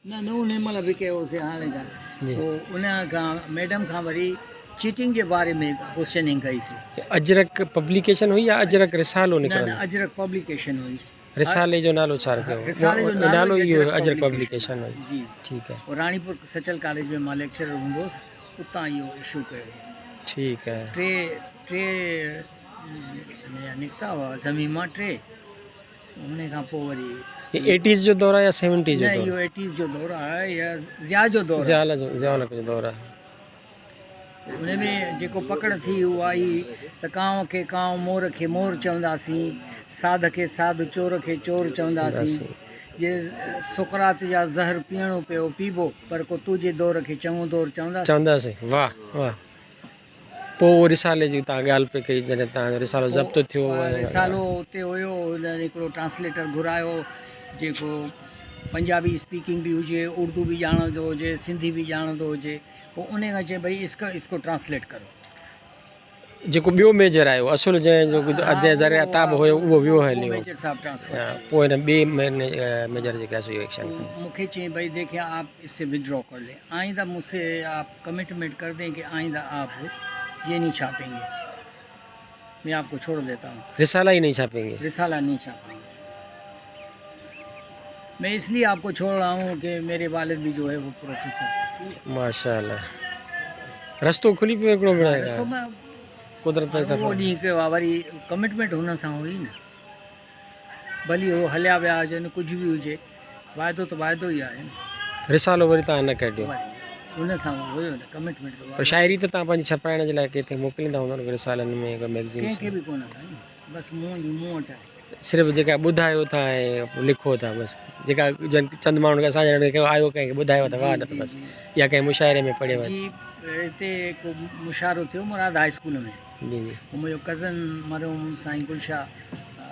न न उन महिल बि कयोसीं हाणे खां जी पोइ उन खां मैडम खां वरी चीटिंग जे बारे में क्वेश्चनिंग कईसीं। अजरक पब्लिकेशन हुई या अजरक रिसालो न निकिरंदो? अजरक पब्लिकेशन हुई। रिसाले जो नालो छा रखियो? रिसाले जो नालो ई इहो अजरक अजरक पब्लिकेशन पब्लिकेशन हुई। जी। ठीकु आहे और राणीपुर सचल कॉलेज में मां लेक्चरर हूंदो हुउसि, उतां इहो इशू कयो। ठीकु आहे। टे टे निकिता हुआ ज़मीमा टे, उन खां पोइ वरी ये 80s जो दौर आहे या 70 जो न दौर? इहो 80s जो दौरु आहे या ज़िया जो दौरु आहे। ज़ियाउल जो दौर आहे। उन में जेको पकड़ थी उहा आई त कांव खे कांव, मोर खे मोर चवंदासीं, साध खे साध, चोर खे चोर चवंदासीं। जे सुकरात जा ज़हर पीअणो पियो पीबो, पर को तुंहिंजे दौर खे चङो दौरु चवंदासीं। वाह वाह। पोइ उहो रिसाले जी तव्हां ॻाल्हि पे कई, जॾहिं तव्हांजो रिसालो ज़ब्त थियो रिसालो उते हुयो, हुन हिकिड़ो ट्रांसलेटर घुरायो जेको पंजाबी स्पीकिंग बि हुजे, उर्दू बि ॼाणंदो हुजे, सिंधी बि ॼाणंदो हुजे। पोइ उन खां चई भई इसको ट्रांसलेट करो। जेको ॿियो मेजर आयो असुल जंहिंजो अजय ज़रिया ताब हुयो उहो वियो हलियो। मेजर साहब ट्रांसफर पोइ हिन ॿिए मेजर जेका हुई एक्शन खई। मुझे चाहिए भाई देखिए आप इससे विड्रॉ कर लें, आइंदा मुझसे आप कमिटमेंट कर दें कि आइंदा आप ये नहीं छापेंगे, मैं आपको छोड़ देता हूँ। रिसाला ही नहीं छापेंगे? रिसाला नहीं छापेंगे। मैं इसलिए आपको छोड़ रहा हूँ कि मेरे वालिद भी जो है वो प्रोफेसर थे। माशाल्लाह, रस्तो खुली पियो हिकिड़ो रस्तो में कुदरत जी वो ॾींहुं कयो आहे, वरी कमिटमेंट हुन सां हुई न, भली हो हलिया विया हुजनि, कुझु बि हुजे, वाइदो त वाइदो ई आहे न। रिसालो वरी तव्हां न कढियो? हुन सां हुयो न कमिटमेंट। पर शाइरी त तव्हां पंहिंजी छपाइण जे लाइ किथे मोकिलींदा हूंदव न, रिसालनि में मैगज़ीन? कंहिंखे बि कोन साईं, बसि मूं वटि आहे। सिर्फ़ु जेका ॿुधायो था ऐं लिखो था बसि, जेका चंद माण्हुनि खे असांजे आयो कंहिंखे ॿुधायो था वाह न त बसि, या कंहिं मुशाइरे में पढ़ियो आहे? जी, हिते हिकु मुशाइरो थियो मुराद हाई स्कूल में। जी जी। मुंहिंजो कज़न मरहूम साईं गुलशाह,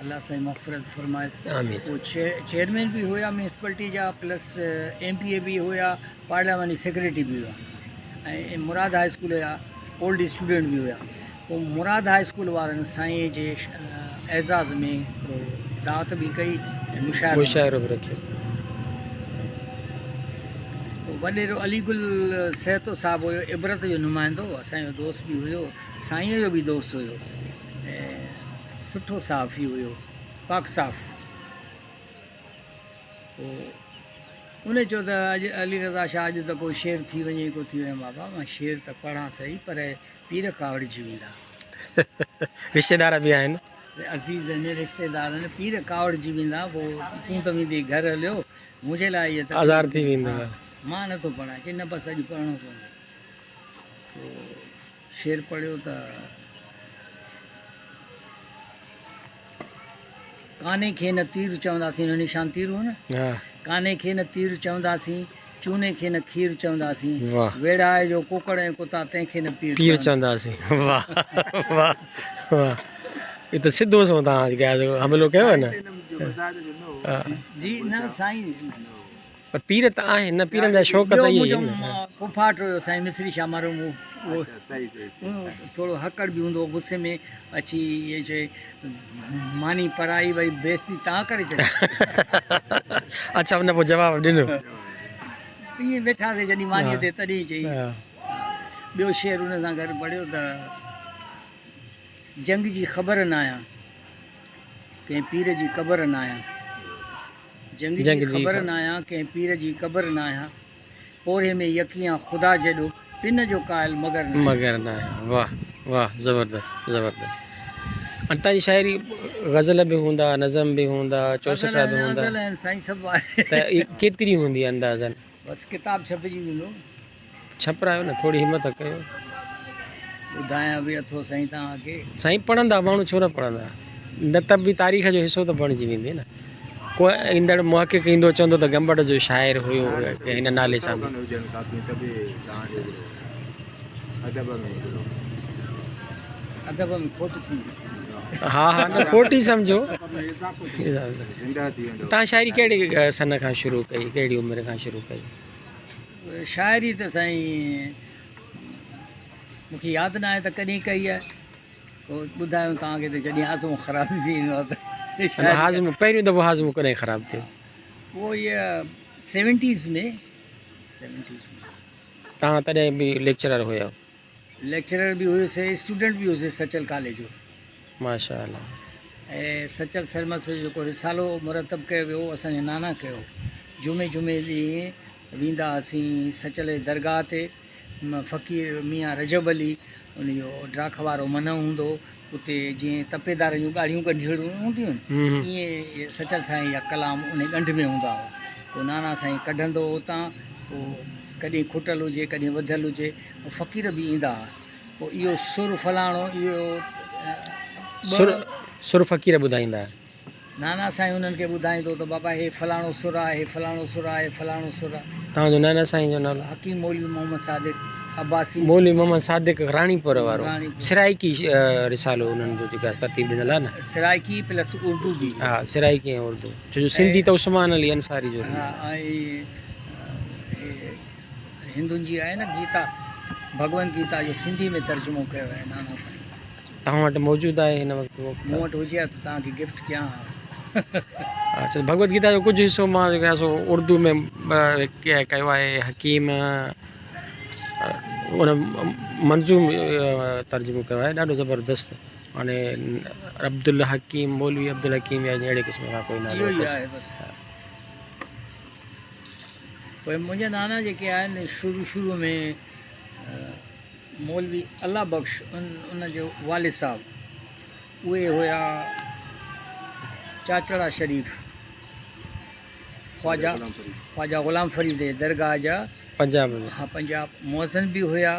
अल्लाह साईं मग़फ़िरत फरमाइस, वो चेयरमैन भी हुआ म्यूनसिपलिटी जा, प्लस MPA भी हुआ, पार्लियामेंट सेक्रेटरी भी हुआ, ऐं मुराद हाई स्कूल जा ओल्ड स्टूडेंट भी हुआ। पोइ मुराद हाई स्कूल वारनि साईं जे एज़ाज़ में दावत भी कई ऐं मुशाइरो बि रखियो। वॾेरो अलीगुल सहतो साहिबु हुयो, इबरत जो नुमाइंदो, असांजो दोस्त बि हुयो, साईं जो बि दोस्त हुयो, ऐं सुठो साफ़ी हुयो, पाक साफ़। पोइ उन चयो त अॼु अली रज़ा शाह अॼु त कोई शेर थी वञे, को थी वञे। बाबा मां शेर त पढ़ां सही, पर पीर कावड़िजी वेंदा। रिश्तेदार बि आहिनि, अज़ीज़ आहिनि, रिश्तेदार आहिनि, पीर कावड़िजी वेंदा। पोइ तूं त वेंदी घर हलियो, मुंहिंजे लाइ इहा त आज़ार थी वेंदो। मां नथो पढ़ां, चई न बसि अॼु पढ़णो पवंदो। पोइ शेर पढ़ियो त काने खे न तीर चवंदासीं, हुन निशान तीर हो न, काने खे न तीर चवंदासीं, चूने खे न खीर चवंदासीं, वेड़ाए जो कुकड़ ऐं कुता तंहिंखे न पीर चवंदासीं। वाह वाह वाह, ये तो सिद्धो सो तव्हां हमिलो कयो न। जी न साईं, पर पीर त आहिनि न, पीरनि जा शौक़ त इहे आहिनि। फुफाट हुयो साईं मिस्री शाह मरहूम, उहो थोरो हकड़ बि हूंदो, गुस्से में अची इहे चए मानी पराई वरी बेइज़ती तव्हां करे छॾी। अच्छा, हुन पोइ जवाबु ॾिनो? ईअं वेठासीं जॾहिं मानीअ ते, तॾहिं चई। ॿियो शेर हुन सां गॾु पढ़ियो त जंग जी ख़बर न आहियां, कंहिं पीर जी क़बर न आहियां, जंग जी ख़बर न आहियां, कंहिं पीर जी क़बर न आहियां, पोरे में यकीयां ख़ुदा जॾो, पिन जो कायल मगर न आहियां। वाह वाह, ज़बरदस्त ज़बरदस्त। तव्हांजी शाइरी गज़ल बि हूंदा, नज़म बि हूंदा, चौसठा बि हूंदा, साईं सभु आहे। त केतिरी हूंदी अंदाज़न? बसि किताबु छपिजी वेंदो। छपरायो न, थोरी हिमत कयो। ॿुधायां बि अथो साईं तव्हांखे। साईं पढ़ंदा माण्हू छो न पढ़ंदा, न त बि तारीख़ जो हिसो त बणिजी वेंदी न। को ईंदड़ मुहक़िक़ ईंदो चवंदो त गंबड़ जो शाइर हुयो हिन नाले सां बि। अदब में खोट थींदी। हा हा, न खोट ई सम्झो। तव्हां शाइरी कहिड़े सन खां शुरू कई, कहिड़ी उमिरि खां शुरू कई? शाइरी त साईं मूंखे यादि न आहे त कॾहिं कई आहे। पोइ ॿुधायो तव्हांखे त जॾहिं हाज़मो ख़राबु थी वेंदो आहे त। हाज़मो पहिरियों दफ़ो हाज़मो कॾहिं ख़राबु थियो? उहो इहा 70s में तव्हां तॾहिं बि लेक्चरर हुया लेक्चरर भी हुयुसि, स्टूडेंट भी हुयुसि सचल कॉलेज जो। माशाअल्लाह। ऐं सचल सरमस जो जेको रिसालो मुरतब कयो वियो असांजे नाना कयो। जुमे जुमे ॾींहुं वेंदा हुआसीं सचल जे दरगाह ते। फ़क़ीर मियाँ रजब अली उनजो ड्राख वारो मन हूंदो उते, जीअं तपेदार जूं ॻाढ़ियूं कढियूं हूंदियूं आहिनि ईअं सचल साईं जा कलाम उन ॻंढ में हूंदा हुआ। पोइ नाना साईं कढंदो उतां, पोइ कॾहिं खुटल हुजे कॾहिं वधियल हुजे, पोइ फ़क़ीर बि ईंदा हुआ। पोइ इहो सुर फलाणो इहो सुर फ़क़ीर ॿुधाईंदा। नाना साईं उन्हनि खे ॿुधाईंदो त बाबा हे फलाणो सुर आहे, हे फलाणो सुर आहे, हे फलाणो सुर आहे। तव्हांजो नाना साईं जो नालो? हकीम मौलवी मोहम्मद सादिक अब्बासी। मौलवी मोहम्मद सादिक राणीपुर वारो। राणीपुर। सिराइकी रिसालो उन्हनि जो जेका तरतीब ॾिनल आहे न। सिराइकी प्लस उर्दू बि। हा सिराइकी ऐं उर्दू। छो जो सिंधी त उस्मान अली अंसारी जो। हा ऐं हिंदुनि जी आहे न गीता, भगवत गीता जो सिंधी में तर्जुमो कयो आहे नाना साईं। तव्हां वटि मौजूदु आहे हिन वक़्तु? मूं वटि हुजे हा त तव्हांखे गिफ्ट कयां हा। अच्छा, भगवत गीता जो कुझु हिसो मां जेको आहे सो उर्दू में कयो आहे। हकीम उन मंज़ूम तर्जुमो कयो आहे, ॾाढो ज़बरदस्तु। हाणे अब्दुल हकीम, मौलवी अब्दुल हकीम या अहिड़े क़िस्म का कोई नालो इहो ई आहे बसि। पोइ मुंहिंजा नाना जेके आहिनि शुरू में मौलवी अल्लाह बख़्श उनजो वालिद साहब उहे हुया चाचड़ा शरीफ़ ख्वाजा ग़ुलाम फरीद जे दरगाह जा पंजाब में। हा पंजाब मुअज़्ज़िन बि हुया,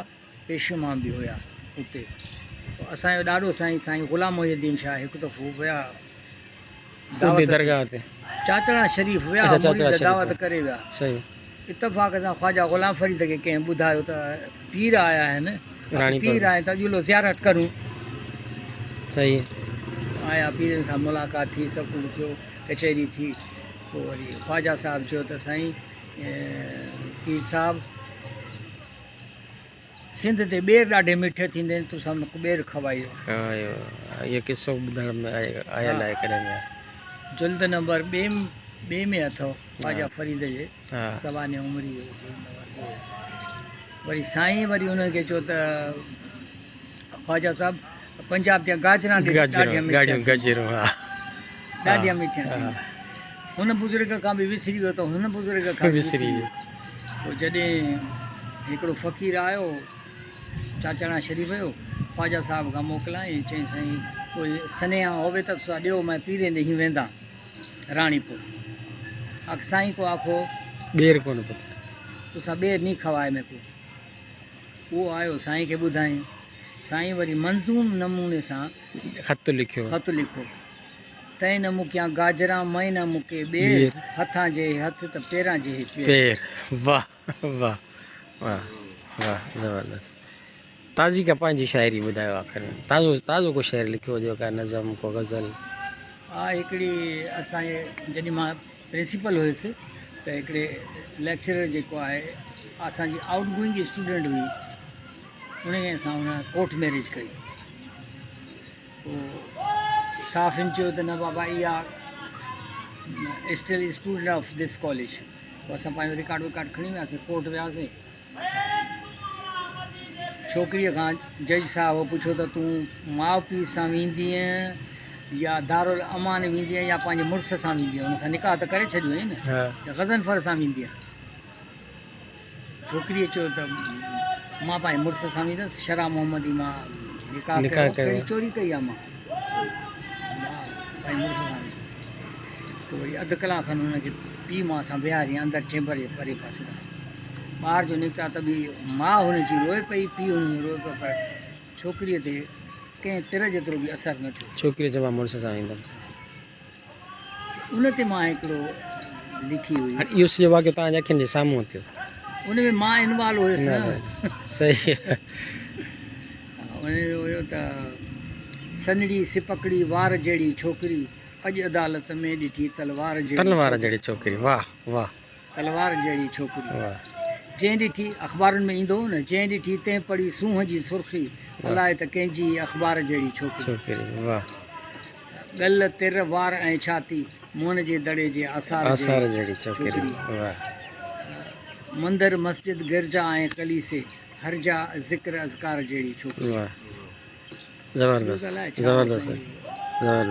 पेशुमा बि हुया उते। असांजो ॾाढो साईं ग़ुलाम मुहिद्दीन शाह हिकु दफ़ो विया दरगाह ते, चाचड़ा शरीफ़ विया, दावत करे विया। सही। इतफ़ाक़ सां ख्वाजा ग़ुलाम फरीद खे कंहिं ॿुधायो त पीर आया आहिनि, पीर आया त अॼु ज़ियारत करूं। सही। आया पीरनि सां मुलाक़ात थी, सभु कुझु थियो, कचहरी थी। पोइ वरी ख्वाजा साहिबु चयो त साईं पीर साहिबु सिंध ते ॿेर ॾाढे मिठे थींदा आहिनि, तोसां मूंखे ॿेर खवाइयो। इहो किसो ॿुधण में आयल आहे कॾहिं में। जुल्द नंबर ॿिए में अथव ख्वाजा फरीद जे सवाने उमिरि जो। वरी साईं वरी उन्हनि खे चयो त ख्वाजा साहिबु पंजाब जा गाजरां ॾाढिया मिठिया। हुन बुज़ुर्ग खां बि विसरी वियो त हुन बुज़ुर्ग खां विसरी वियो। पोइ जॾहिं हिकिड़ो फ़क़ीर आयो चाचड़ा शरीफ़ जो, ख्वाजा साहिब खां मोकिलाईं, चईं साईं कोई सनेहा होवे त तोसां ॾियो, मैं पीरे ॾींहुं वेंदा राणीपुर। साईं को आखो ॿेर कोन पता, तोसां ॿेर नी खवाए में को। उहो आयो साईं खे ॿुधाईं, साईं वरी मंज़ूम नमूने सां ख़त लिखो। तंहिं न मुकिया गाजरां, मैं न मुके ॿेर, हथां जे हथ त पेरां जे पेर। वाह वाह वाह वाह, ज़बरदस्त। ताज़ी का पंहिंजी शाइरी ॿुधायो आख़िर में। ताज़ो को शेर लिखियो हुजे, का नज़म, को गज़ल? हा हिकिड़ी असांजे जॾहिं मां प्रिंसिपल हुयुसि त हिकिड़े लेक्चरर जेको आहे असांजी आउटगोइंग स्टूडेंट हुई, उनखे असां हुन कोर्ट मैरिज कई। पोइ साफ़ इन चयो त न बाबा इहा still student of this college. पोइ असां पंहिंजो रिकार्ड खणी वियासीं, कोर्ट वियासीं। छोकिरीअ खां जज साहब पुछियो त तूं माउ पीउ सां वेंदीअ या दारुल अमान वेंदीअ या पंहिंजे मुड़ुस सां वेंदीअ? हुन सां निकाह त करे छॾियो हुई न, ग़ज़नफर सां वेंदीअ? छोकिरीअ चयो त मां पंहिंजे मुड़ुस सां वेंदसि, शरा मोहम्मदी मां निकाह कहिड़ी चोरी कई आहे, मां पंहिंजे मुड़ुस सां वेंदसि। पोइ वरी अधु कलाक खनि हुनखे पीउ मां सां विहारीं अंदरि चेंबर जे परे पासे ॾांहुं। ॿाहिरि जो निकिता त बि माउ हुनजी रोए पई, पीउ हुनजी रोए पियो, पर छोकिरीअ ते कंहिं तिर जेतिरो बि असरु न थियो। छोकिरीअ चयो मां मुड़ुस सां वेंदमि। उन ते मां हिकिड़ो लिखी हुई। इहो सॼो वाक़ियो तव्हांजे अखियुनि जे साम्हूं थियो? उन में मां इनवॉल्व हुयुसि न। सही। उन हुयो त सनड़ी सिपकड़ी वार जहिड़ी छोकिरी, अॼु अदालत में ॾिठी तलवार जहिड़ी छोकिरी। वाह वाह, तलवार जहिड़ी छोकिरी। वाह। जंहिं ॾिठी अख़बारुनि में ईंदो हो न, जंहिं ॾिठी तंहिं पढ़ी सूंहं जी सुर्खी, अलाए त कंहिंजी अख़बार जहिड़ी छोकिरी। वाह। ॻल तिर वार ऐं छाती, मोहन जे दड़े जे आसार आसार जे जहिड़ी छोकिरी वाह मंदिर मस्जिद गिरजा ऐं कलीसे हर जा ज़िक्र अज़कार जहिड़ी छोकिरी वाह ज़बरदस्त ॻाल्हाए छा ज़बरदस्त साईं? ज़बरदस्त